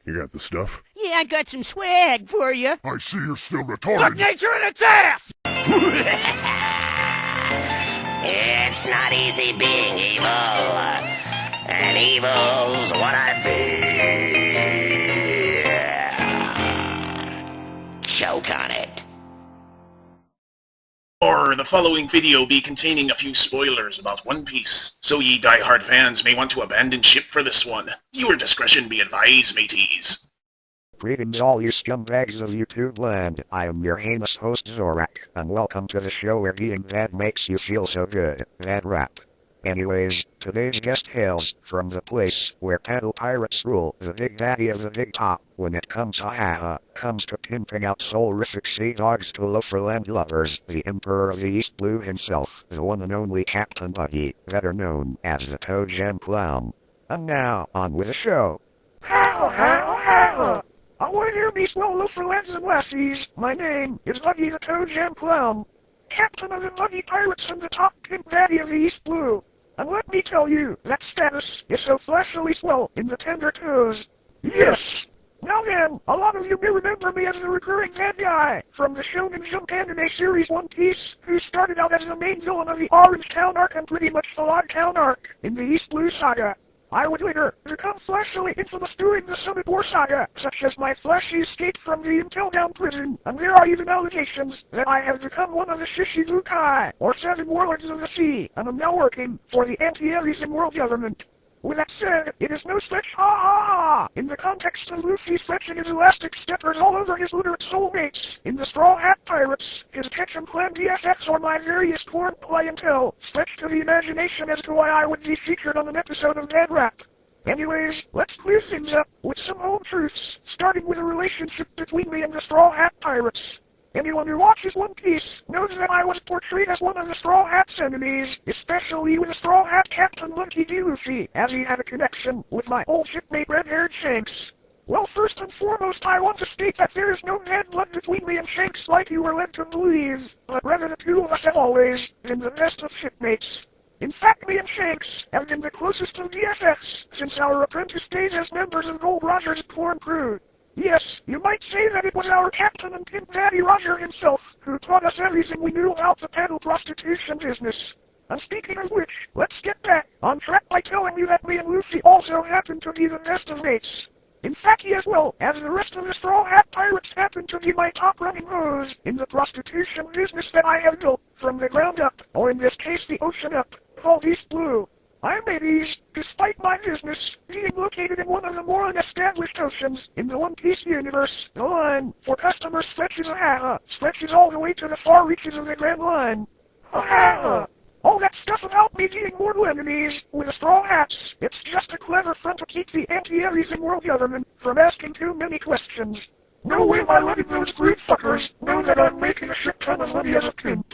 You got the stuff? Yeah, I got some swag for you. I see you're still retarded. Fuck nature in its ass! It's not easy being evil, and evil's what I be. Choke on it. Or the following video be containing a few spoilers about One Piece, so ye die-hard fans may want to abandon ship for this one. Viewer discretion be advised, mateys. Greetings all you scumbags of YouTube land, I am your heinous host Zorak, and welcome to the show where eating bad makes you feel so good, bad rap. Anyways, today's guest hails from the place where paddle pirates rule, the big daddy of the big top, when it comes to pimping out soul-rific sea dogs to loafer-land lovers, the Emperor of the East Blue himself, the one and only Captain Buggy, better known as the Toe Jam Clown. And now, on with the show. How! I want to hear me swell loafer-lands and lassies. My name is Buggy the Toe Jam Clown, Captain of the Buggy Pirates and the top pimp daddy of the East Blue. And let me tell you, that status is so flashily swell in the tender toes. Yes! Now then, a lot of you may remember me as the recurring bad guy from the Shonen Jump anime series One Piece, who started out as the main villain of the Orange Town arc and pretty much the Log Town arc in the East Blue saga. I would later become flashily infamous during the Summit War saga, such as my flashy escape from the Until Down prison, and there are even allegations that I have become one of the Shishibukai, or Seven Warlords of the Sea, and am now working for the anti-Elysium world government. With that said, it is no stretch in the context of Luffy stretching his elastic steppers all over his literate soulmates in the Straw Hat Pirates, his Ketchum Clan DSX, or my various corn clientele stretched to the imagination as to why I would be featured on an episode of Bad Rap. Anyways, let's clear things up with some home truths, starting with a relationship between me and the Straw Hat Pirates. Anyone who watches One Piece knows that I was portrayed as one of the Straw Hat's enemies, especially with the Straw Hat Captain Monkey D. Luffy, as he had a connection with my old shipmate red-haired Shanks. Well, first and foremost, I want to state that there is no bad blood between me and Shanks like you were led to believe, but rather the two of us have always been the best of shipmates. In fact, me and Shanks have been the closest to DSS since our apprentice days as members of Gold Roger's corn crew. Yes, you might say that it was our captain and pimp daddy Roger himself who taught us everything we knew about the paddle prostitution business. And speaking of which, let's get back on track by telling you that me and Luffy also happen to be the best of mates. In fact, he as well as the rest of the Straw Hat Pirates happen to be my top running hoes in the prostitution business that I have built from the ground up, or in this case the ocean up, called East Blue. I made these, despite my business being located in one of the more unestablished oceans in the One Piece universe. The line for customers stretches all the way to the far reaches of the Grand Line. All that stuff about me being mortal enemies with the Straw Hats, it's just a clever front to keep the anti-Elysium world government from asking too many questions. No way am I letting those greed fuckers know that I'm making a shit ton of money as a pimp.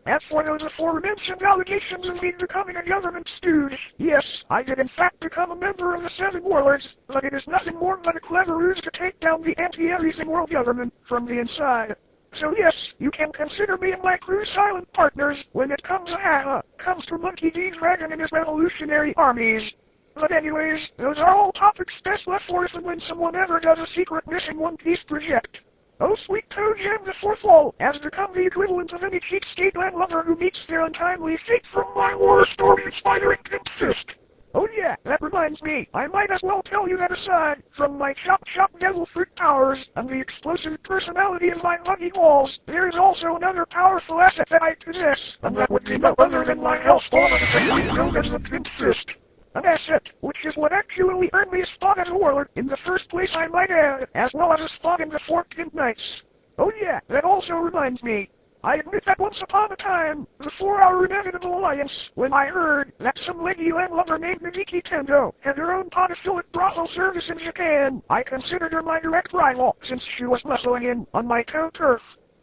As for those aforementioned allegations of me becoming a government stooge, yes, I did in fact become a member of the Seven Warlords, but it is nothing more than a clever ruse to take down the anti-Elysium world government from the inside. So yes, you can consider me and my crew silent partners when it comes to Monkey D. Dragon and his revolutionary armies. But anyways, those are all topics best left for us when someone ever does a secret missing One Piece project. Oh, sweet Toe Jam the Fourth Wall has become the equivalent of any cheapskate land lover who meets their untimely fate from my war story-inspiring pimp fist. Oh yeah, that reminds me, I might as well tell you that aside from my chop devil fruit powers and the explosive personality of my Buggy walls, there is also another powerful asset that I possess, and that would be no other than my hellspawn of the technique known as the pimp fist. An asset, which is what actually earned me a spot as a warlord in the first place, I might add, as well as a spot in the Fort Pimp Knights. Oh yeah, that also reminds me. I admit that once upon a time, before our inevitable alliance, when I heard that some lady landlubber named Mimiki Tendo had her own podophilic brothel service in Japan, I considered her my direct rival, since she was muscling in on my toe turf.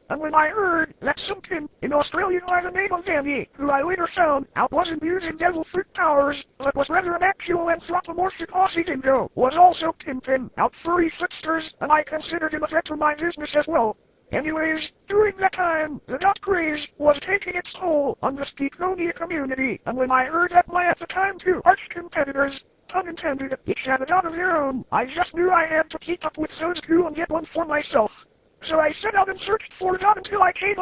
And when I heard that some pimp in Australia by the name of Danny, who I later found out wasn't using devil fruit powers, but was rather an actual anthropomorphic Aussie dingo, was also pimping out furry footsters, and I considered him a threat to my business as well. Anyways, during that time, the dot craze was taking its toll on the Speakonia community, and when I heard that my at the time two arch competitors pun intended, each had a dot of their own. I just knew I had to keep up with those two and get one for myself. So I set out and searched for a dot until I came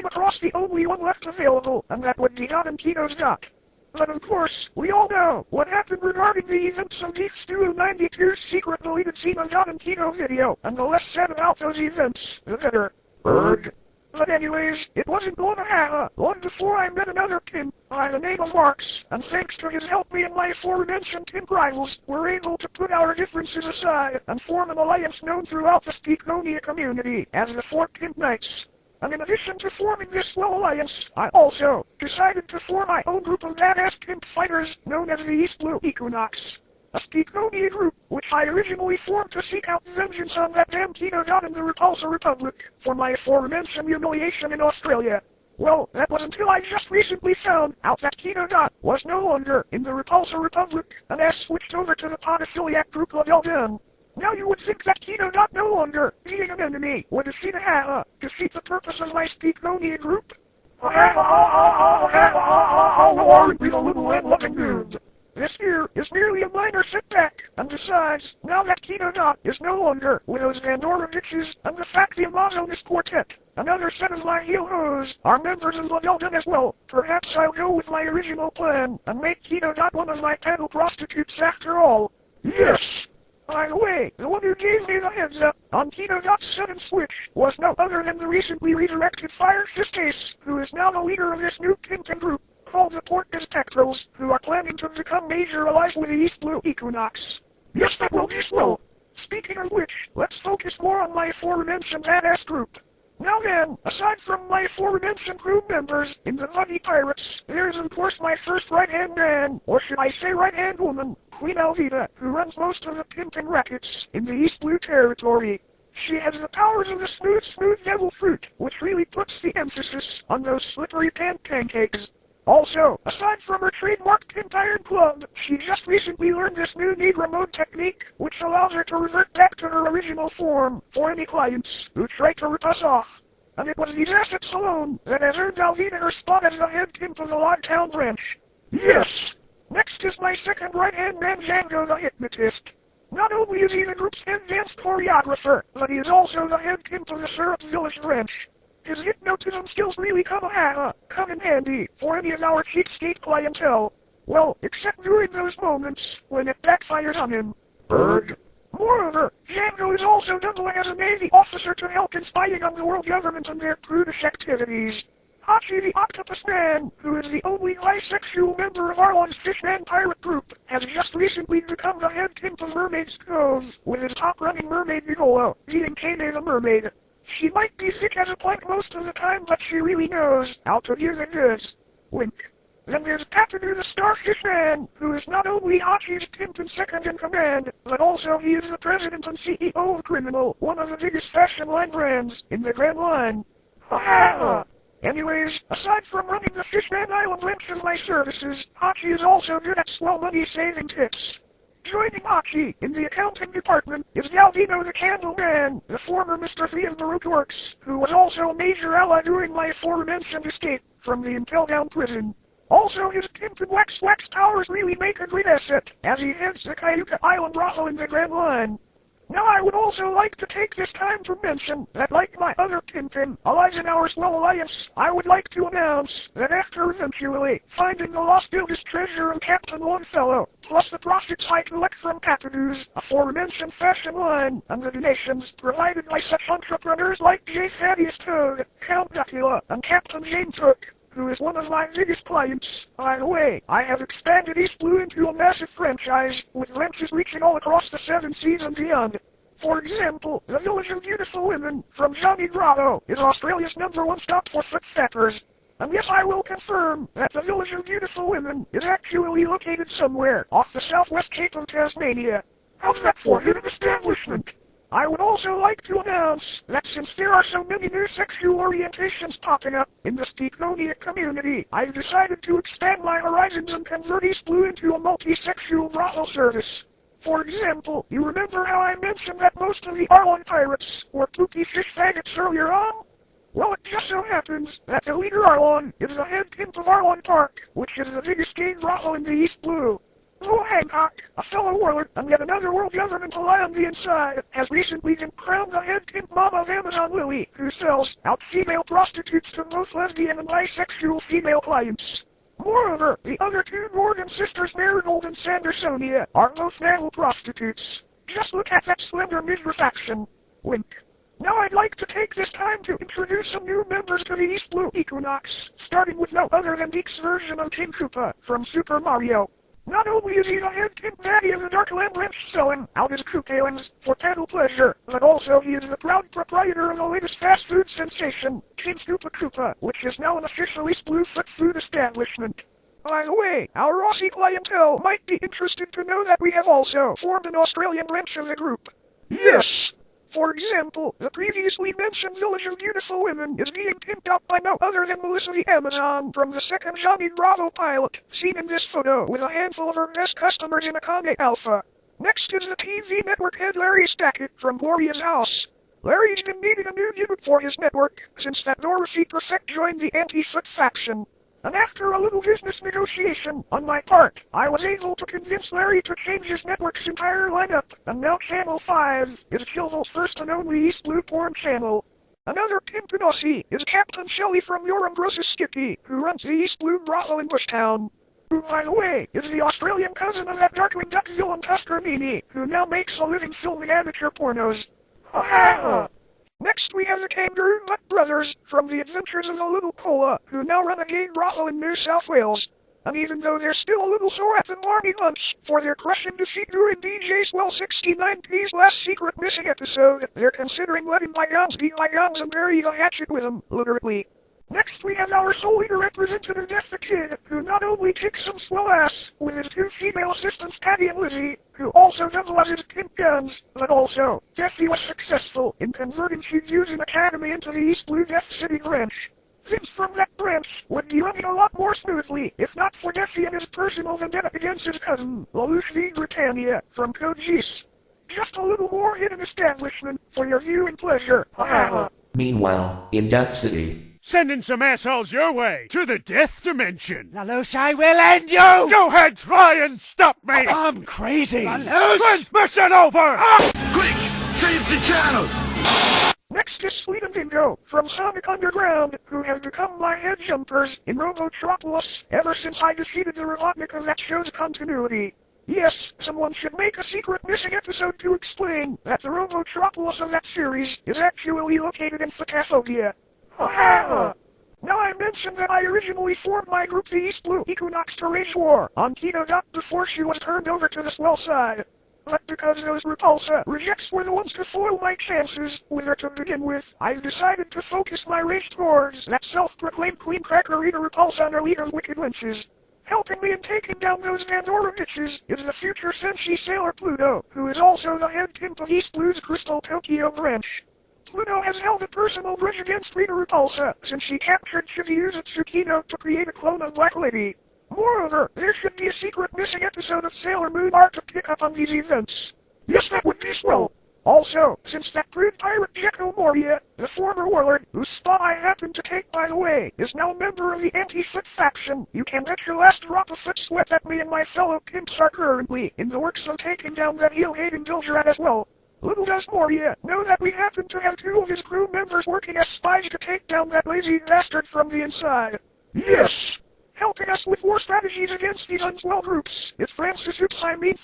across the only one left available, and that would be Dot and Tito's dot. But of course, we all know what happened regarding the events of Beef Stew 92's secret deleted scene of Dot and Tito video, and the less said about those events, the better. Berg. But anyways, it wasn't long before I met another pimp by the name of Marks, and thanks to his help, me and my aforementioned pimp rivals were able to put our differences aside and form an alliance known throughout the Speakonia community as the Fort Pimp Knights. And in addition to forming this swell alliance, I also decided to form my own group of badass pimp fighters known as the East Blue Equinox. A Speakonia group, which I originally formed to seek out vengeance on that damn Tito Dot in the Repulsor Republic for my aforementioned humiliation in Australia. Well, that was until I just recently found out that Tito Dot was no longer in the Repulsor Republic and has switched over to the Podophiliac group of Elden. Now you would think that Tito Dot no longer being an enemy would defeat the purpose of my Speakonia group. Aren't we the little and-loving dude? This here is merely a minor setback, and besides, now that Tito Dot is no longer with those Vandoroviches and the fact the Amazonas Quartet, another set of my heel hoes, are members of the Elden as well, perhaps I'll go with my original plan and make Tito Dot one of my panel prostitutes after all. Yes! By the way, the one who gave me the heads up on Tito Dot's sudden switch was no other than the recently redirected Fire Fist Ace, who is now the leader of this new pimpin' group called the Port Spectrals, who are planning to become major allies with the East Blue Equinox. Yes, that will be swell. Speaking of which, let's focus more on my aforementioned badass group. Now then, aside from my aforementioned crew members in the Buggy Pirates, there's of course my first right-hand man, or should I say right-hand woman, Queen Alvita, who runs most of the pimping rackets in the East Blue territory. She has the powers of the smooth devil fruit, which really puts the emphasis on those slippery pancakes. Also, aside from her trademark pimp iron club, she just recently learned this new Negra mode technique, which allows her to revert back to her original form for any clients who try to rip us off. And it was these assets alone that has earned Alvita her spot as the head pimp of the Logtown branch. Yes! Next is my second right-hand man, Django the Hypnotist. Not only is he the group's advanced choreographer, but he is also the head pimp of the Syrup Village branch. His hypnotism skills really come in handy for any of our cheapskate clientele. Well, except during those moments when it backfires on him. Berg. Moreover, Django is also doubling as a Navy officer to help in spying on the world government and their prudish activities. Hachi the Octopus Man, who is the only bisexual member of Arlon's Fishman pirate group, has just recently become the head pimp of Mermaid's Cove, with his top-running mermaid Nicola, beating Kane the Mermaid. She might be sick as a plank most of the time, but she really knows how to hear the goods. Wink. Then there's Papadu the Starfish Man, who is not only Hachi's pimp and second in command, but also he is the president and CEO of Criminal, one of the biggest fashion line brands in the Grand Line. Anyways, aside from running the Fishman Island length of my services, Hachi is also good at swell money saving tips. Joining Hachi in the accounting department is Galdino the Candle Man, the former Mr. 3 of the Root Works, who was also a major ally during my aforementioned escape from the Impel-Down prison. Also, his pimp and wax powers really make a great asset, as he heads the Cayuga Island brothel in the Grand Line. Now I would also like to take this time to mention that like my other pimpin' allies in our swell alliance, I would like to announce that after eventually finding the lost Gildist treasure of Captain Longfellow, plus the profits I collect from Papadu's aforementioned fashion line, and the donations provided by such entrepreneurs like J. Thaddeus Toad, Count Dracula, and Captain Jane Took, who is one of my biggest clients. By the way, I have expanded East Blue into a massive franchise, with branches reaching all across the 7 seas and beyond. For example, the Village of Beautiful Women from Johnny Grotto is Australia's #1 stop for foot fappers. And yes, I will confirm that the Village of Beautiful Women is actually located somewhere off the southwest cape of Tasmania. How's that for hidden establishment? I would also like to announce that since there are so many new sexual orientations popping up in the Speakonia community, I've decided to expand my horizons and convert East Blue into a multi-sexual brothel service. For example, you remember how I mentioned that most of the Arlon pirates were poopy fish faggots earlier on? Well, it just so happens that the leader Arlon is the head pimp of Arlon Park, which is the biggest gay brothel in the East Blue. Lowell Hancock, a fellow warlord and yet another world governmental eye on the inside, has recently been crowned the head pimp mom of Amazon Lily, who sells out female prostitutes to both lesbian and bisexual female clients. Moreover, the other two Morgan sisters, Marigold and Sandersonia, are both male prostitutes. Just look at that slender midriff action. Wink. Now I'd like to take this time to introduce some new members to the East Blue Equinox, starting with no other than Deek's version of King Koopa from Super Mario. Not only is he the head pimp daddy of the Darkland Ranch selling out his Koopalings for total pleasure, but also he is the proud proprietor of the latest fast food sensation, King's Koopa Koopa, which is now an official East Blue food establishment. By the way, our Aussie clientele might be interested to know that we have also formed an Australian branch of the group. Yes! For example, the previously mentioned Village of Beautiful Women is being pimped out by no other than Melissa the Amazon from the second Johnny Bravo pilot, seen in this photo with a handful of her best customers in a Conde Alpha. Next is the TV network head Larry Stackett from Gloria's house. Larry's been needing a new gimmick for his network since that Dorothy Perfect joined the Anti-Foot faction. And after a little business negotiation on my part, I was able to convince Larry to change his network's entire lineup, and now Channel 5 is Chilville's first and only East Blue porn channel. Another pimpin' Aussie is Captain Shelley from Your Ambrosis Skippy, who runs the East Blue brothel in Bushtown. Who, by the way, is the Australian cousin of that Darkwing Duck villain Tusker Meany, who now makes a living filming amateur pornos. Ha ha ha! Next we have the Kangaroo Mutt Brothers from The Adventures of the Little Cola, who now run a gay brothel in New South Wales. And even though they're still a little sore at the Marnie Lunch for their crushing defeat during DJ Swell 69P's last secret missing episode, they're considering letting bygones be bygones and bury the hatchet with them, literally. Next we have our soul eater representative Death the Kid, who not only kicks some swell ass with his two female assistants Patty and Lizzie, who also double as his pimp guns, but also, Jesse was successful in converting Fusion Academy into the East Blue Death City branch. Things from that branch would be running a lot more smoothly if not for Jesse and his personal vendetta against his cousin, Lelouch v. Britannia, from Code Geass. Just a little more hidden establishment for your viewing pleasure. Meanwhile, in Death City, Sending some assholes your way to the death dimension. Lelouch, I will end you! Go ahead, try and stop me! I'm crazy! Lelouch! Transmission over! Quick! Change the channel! Next is Sweet and Dingo from Sonic Underground, who have become my head jumpers in Robotropolis ever since I defeated the Robotnik of that show's continuity. Yes, someone should make a secret missing episode to explain that the Robotropolis of that series is actually located in Photophonia. Now I mentioned that I originally formed my group the East Blue Equinox to wage war on Keto Dot before she was turned over to the swell side. But because those Repulsa rejects were the ones to foil my chances with her to begin with, I've decided to focus my rage towards that self-proclaimed Queen Cracker Eater Repulsa and her leader Wicked Wenches. Helping me in taking down those Pandora bitches is the future Senshi Sailor Pluto, who is also the head pimp of East Blue's Crystal Tokyo branch. Pluto has held a personal grudge against Rita Repulsa since she captured Chibiusa Tsukino to create a clone of Black Lady. Moreover, there should be a secret missing episode of Sailor Moon Art to pick up on these events. Yes, that would be swell. Also, since that prude pirate Gecko Moria, the former warlord, whose spot I happen to take by the way, is now a member of the Anti-Foot faction, you can bet your last drop of foot sweat that me and my fellow pimps are currently in the works of taking down that heel-hating Bilgerat as well. Little does Moria know that we happen to have two of his crew members working as spies to take down that lazy bastard from the inside. Yes! Helping us with war strategies against these unswell groups is Francis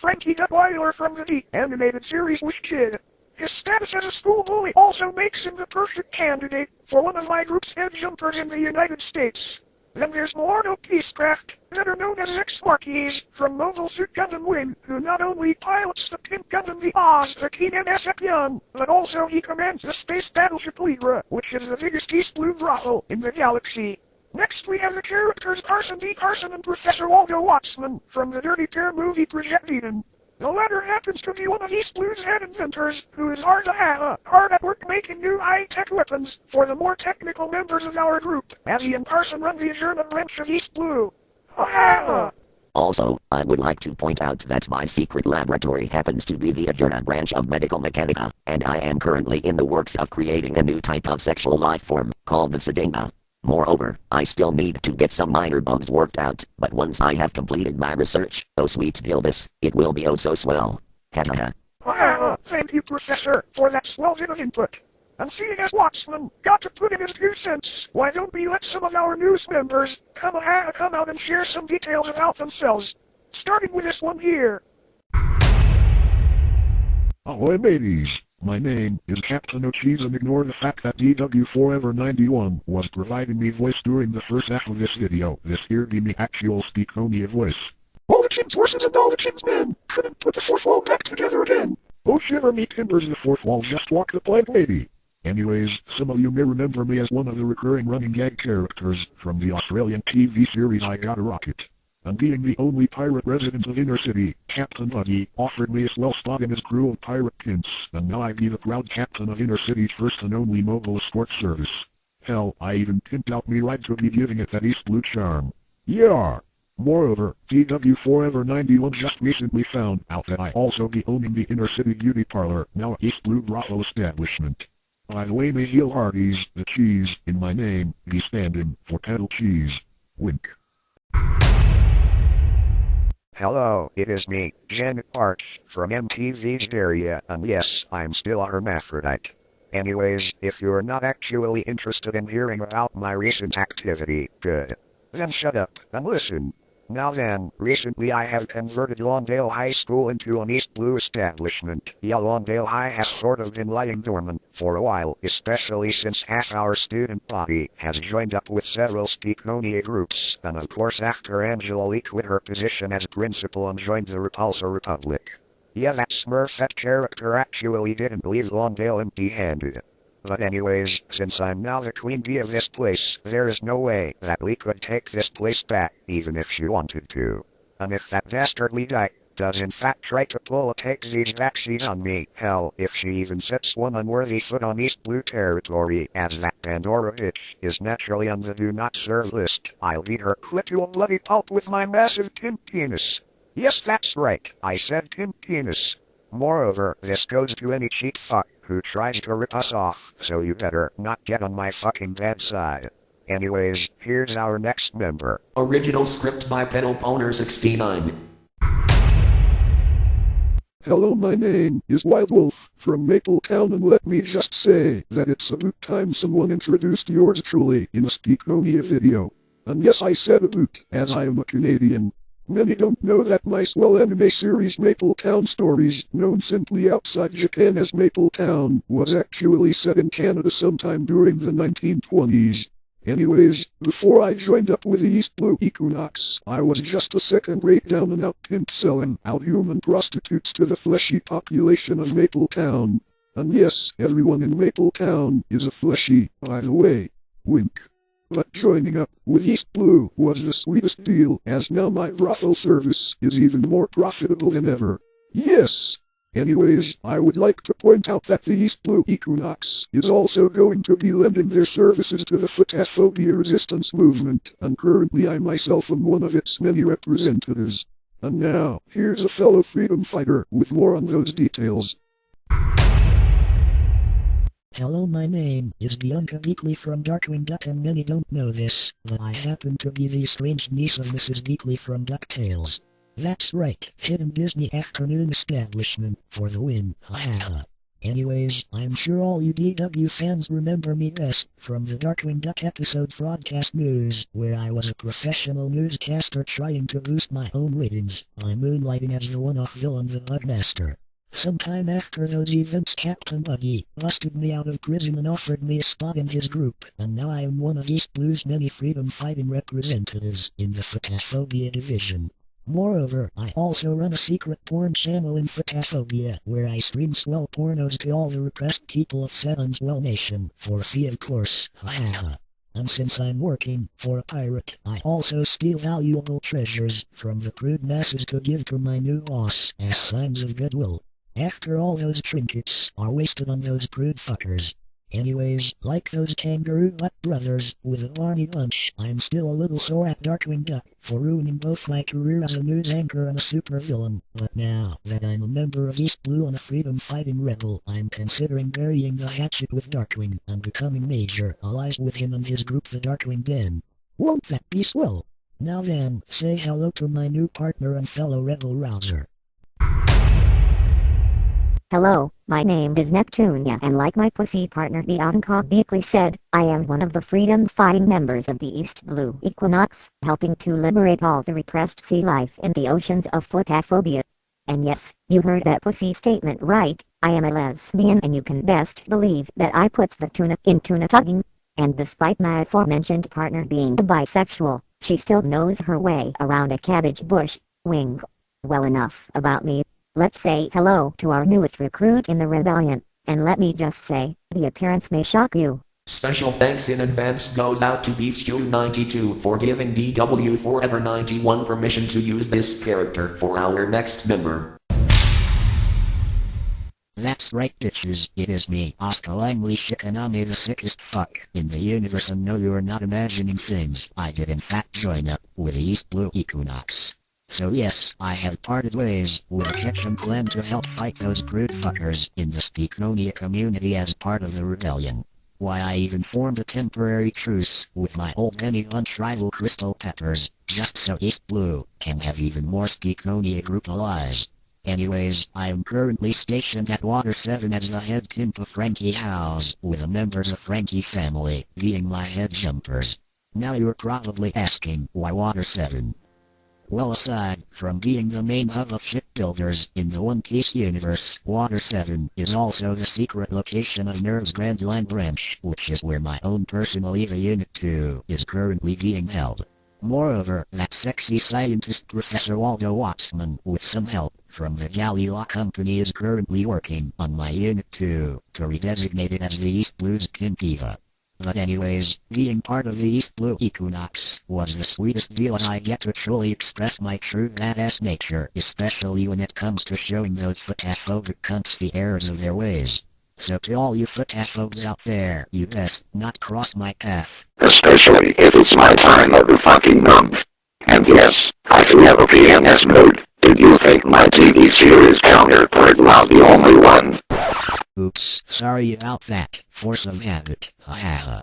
Frankie Duttweiler from the animated series Wish Kid. His status as a school bully also makes him the perfect candidate for one of my group's head jumpers in the United States. Then there's Millardo Peacecraft, better known as X-Marquis, from Mobile Suit Gundam Wing, who not only pilots the pimp Gundam the Oz, the Keenan Sepion, but also he commands the space battleship Libra, which is the biggest East Blue brothel in the galaxy. Next we have the characters Carson D. Carson and Professor Waldo Wattsman from the Dirty Pair movie Project Eden. The latter happens to be one of East Blue's head inventors, who is hard at work making new high-tech weapons for the more technical members of our group, as he and Carson run the German branch of East Blue. Also, I would like to point out that my secret laboratory happens to be the Adjurna branch of Medical Mechanica, and I am currently in the works of creating a new type of sexual life form, called the Sedena. Moreover, I still need to get some minor bugs worked out, but once I have completed my research, oh sweet Gilbus, it will be oh so swell. Hahaha. Thank you, Professor, for that swell bit of input. And seeing as Watchman got to put in his 2 cents, why don't we let some of our news members come out and share some details about themselves, starting with this one here. Ahoy mateys, my name is Captain O'Cheese and ignore the fact that DW Forever 91 was providing me voice during the first half of this video. This here be me actual Speakonia voice. All the king's horses and all the king's men couldn't put the 4th wall back together again. Oh shiver me timbers, the 4th wall just walked the plank maybe. Anyways, some of you may remember me as one of the recurring running gag characters from the Australian TV series I Got a Rocket. And being the only pirate resident of Inner City, Captain Buggy offered me a swell spot in his crew of pirate pimps, and now I be the proud captain of Inner City's first and only mobile escort service. Hell, I even pimped out me ride to be giving it that East Blue charm. Yeah! Moreover, DW Forever 91 just recently found out that I also be owning the Inner City Beauty Parlor, now East Blue Brothel establishment. By the way, me heel hearties, the cheese in my name be standing for pedal cheese. Wink. Hello, it is me, Jen Arch, from MTV's area, and yes, I'm still a hermaphrodite. Anyways, if you're not actually interested in hearing about my recent activity, good. Then shut up and listen. Now then, recently I have converted Lawndale High School into an East Blue establishment. Yeah, Lawndale High has sort of been lying dormant for a while, especially since half our student body has joined up with several Speakonia groups, and of course after Angela Lee quit her position as principal and joined the Repulsor Republic. Yeah, that Smurfette character actually didn't leave Lawndale empty-handed. But anyways, since I'm now the queen bee of this place, there is no way that Lee could take this place back, even if she wanted to. And if that dastardly dyke does in fact try to pull a take-siege backseat on me, hell, if she even sets one unworthy foot on East Blue territory, as that Pandora bitch is naturally on the do-not-serve list, I'll beat her clit to a bloody pulp with my massive tin penis. Yes, that's right, I said tin penis. Moreover, this goes to any cheap fuck who tries to rip us off, so you better not get on my fucking bad side. Anyways, here's our next member. Original script by Pedalponer69. Hello, my name is Wild Wolf from Mapletown, and let me just say that it's about time someone introduced yours truly in a Speakonia video. And yes, I said about, as I am a Canadian. Many don't know that my swell anime series Mapletown Stories, known simply outside Japan as Mapletown, was actually set in Canada sometime during the 1920s. Anyways, before I joined up with the East Blue Equinox, I was just a second-rate down-and-out pimp selling out human prostitutes to the fleshy population of Mapletown. And yes, everyone in Mapletown is a fleshy, by the way. Wink. But joining up with East Blue was the sweetest deal, as now my brothel service is even more profitable than ever. Yes! Anyways, I would like to point out that the East Blue Equinox is also going to be lending their services to the Photophobia resistance movement, and currently I myself am one of its many representatives. And now, here's a fellow freedom fighter with more on those details. Hello, my name is Bianca Beakley from Darkwing Duck, and many don't know this, but I happen to be the strange niece of Mrs. Beakley from DuckTales. That's right, hidden Disney afternoon establishment for the win, haha. Anyways, I'm sure all you DW fans remember me best from the Darkwing Duck episode Broadcast News, where I was a professional newscaster trying to boost my own ratings by moonlighting as the one-off villain, the Bugmaster. Sometime after those events, Captain Buggy busted me out of prison and offered me a spot in his group, and now I am one of East Blue's many freedom-fighting representatives in the Photophobia division. Moreover, I also run a secret porn channel in Photophobia, where I stream swell pornos to all the repressed people of Seven's Well Nation, for a fee of course, haha. And since I'm working for a pirate, I also steal valuable treasures from the crude masses to give to my new boss as signs of goodwill. After all those trinkets are wasted on those prude fuckers. Anyways, like those kangaroo butt brothers with a horny bunch, I'm still a little sore at Darkwing Duck for ruining both my career as a news anchor and a supervillain. But now that I'm a member of East Blue and a freedom-fighting rebel, I'm considering burying the hatchet with Darkwing and becoming major allies with him and his group the Darkwing Den. Won't that be swell? Now then, say hello to my new partner and fellow rebel rouser. Hello, my name is Neptunia, and like my pussy partner Bianca Beakley said, I am one of the freedom-fighting members of the East Blue Equinox, helping to liberate all the repressed sea life in the oceans of footaphobia. And yes, you heard that pussy statement right, I am a lesbian, and you can best believe that I puts the tuna in tuna tugging. And despite my aforementioned partner being bisexual, she still knows her way around a cabbage bush. Wing. Well, enough about me. Let's say hello to our newest recruit in the rebellion, and let me just say, the appearance may shock you. Special thanks in advance goes out to BeefStew92 for giving DW Forever 91 permission to use this character for our next member. That's right, bitches, it is me, Oscar Langley Shikanami, the sickest fuck in the universe, and no, you're not imagining things. I did in fact join up with the East Blue Equinox. So yes, I have parted ways with the Ketchum clan to help fight those crude fuckers in the Speakonia community as part of the rebellion. Why, I even formed a temporary truce with my old Penny Lunch rival Crystal Peppers, just so East Blue can have even more Speakonia group allies. Anyways, I am currently stationed at Water 7 as the head pimp of Frankie House, with the members of Frankie family being my head jumpers. Now you're probably asking, why Water 7? Well, aside from being the main hub of shipbuilders in the One Piece universe, Water 7 is also the secret location of Nerve's Grand Line Branch, which is where my own personal EVA Unit 2 is currently being held. Moreover, that sexy scientist Professor Waldo Watsman, with some help from the Galley Law Company, is currently working on my Unit 2 to redesignate it as the East Blue's Pimp EVA. But anyways, being part of the East Blue Equinox was the sweetest deal, as I get to truly express my true badass nature, especially when it comes to showing those footaphobic cunts the errors of their ways. So to all you footaphobes out there, you best not cross my path. Especially if it's my time of the fucking month. And yes, I do have a PMS mode. Did you think my TV series counterpart was the only one? Oops, sorry about that. Force of habit. Haha.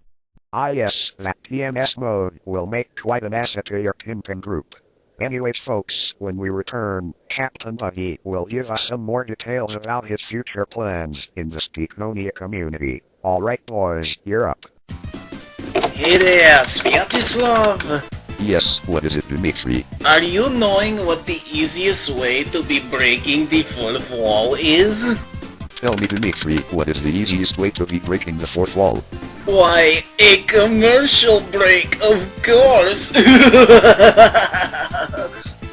Ah yes, that PMS mode will make quite an asset to your pimping group. Anyways folks, when we return, Captain Buggy will give us some more details about his future plans in the Speakonia community. Alright boys, you're up. Hey there, Sviatoslav! Yes, what is it, Dmitri? Are you knowing what the easiest way to be breaking the fourth wall is? Tell me, Dmitri, what is the easiest way to be breaking the fourth wall? Why, a commercial break, of course!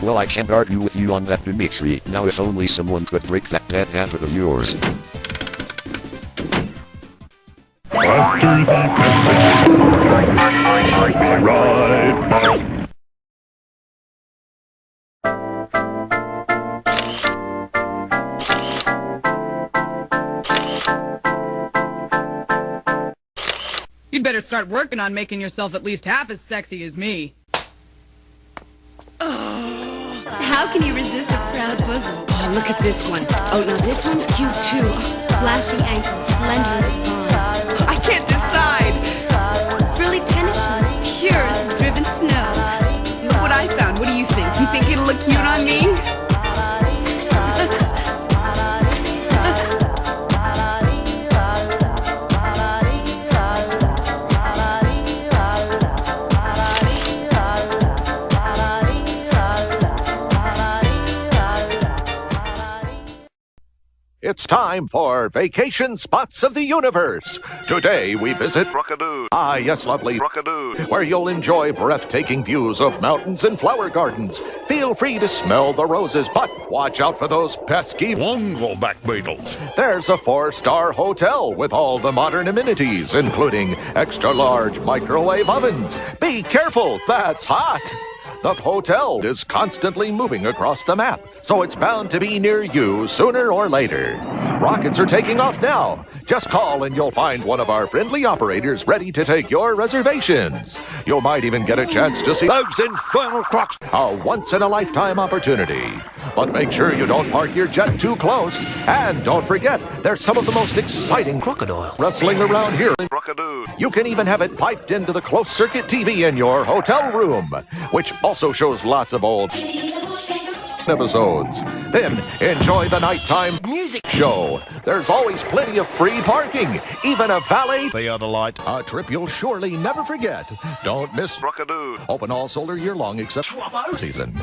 Well, I can't argue with you on that, Dmitri. Now if only someone could break that bad habit of yours. You'd better start working on making yourself at least half as sexy as me. Oh, how can you resist a proud bosom? Oh, look at this one. Oh, now this one's cute too. Flashing ankles, slender as a fawn. I can't decide. Frilly tennis shoes, pure as the driven snow. Look what I found. What do you think? You think it'll look cute on me? It's time for Vacation Spots of the Universe. Today we visit Rockadoo. Ah, yes, lovely Rockadoo, where you'll enjoy breathtaking views of mountains and flower gardens. Feel free to smell the roses, but watch out for those pesky wongleback beetles. There's a 4-star hotel with all the modern amenities, including extra-large microwave ovens. Be careful, that's hot. The hotel is constantly moving across the map, so it's bound to be near you sooner or later. Rockets are taking off now. Just call and you'll find one of our friendly operators ready to take your reservations. You might even get a chance to see those infernal crocs. A once-in-a-lifetime opportunity. But make sure you don't park your jet too close. And don't forget, there's some of the most exciting crocodile wrestling around here. You can even have it piped into the closed-circuit TV in your hotel room, which also shows lots of old episodes. Then enjoy the nighttime music show. There's always plenty of free parking, even a valet theodolite. A trip you'll surely never forget. Don't miss Rockadoo. Open all solar year long except season.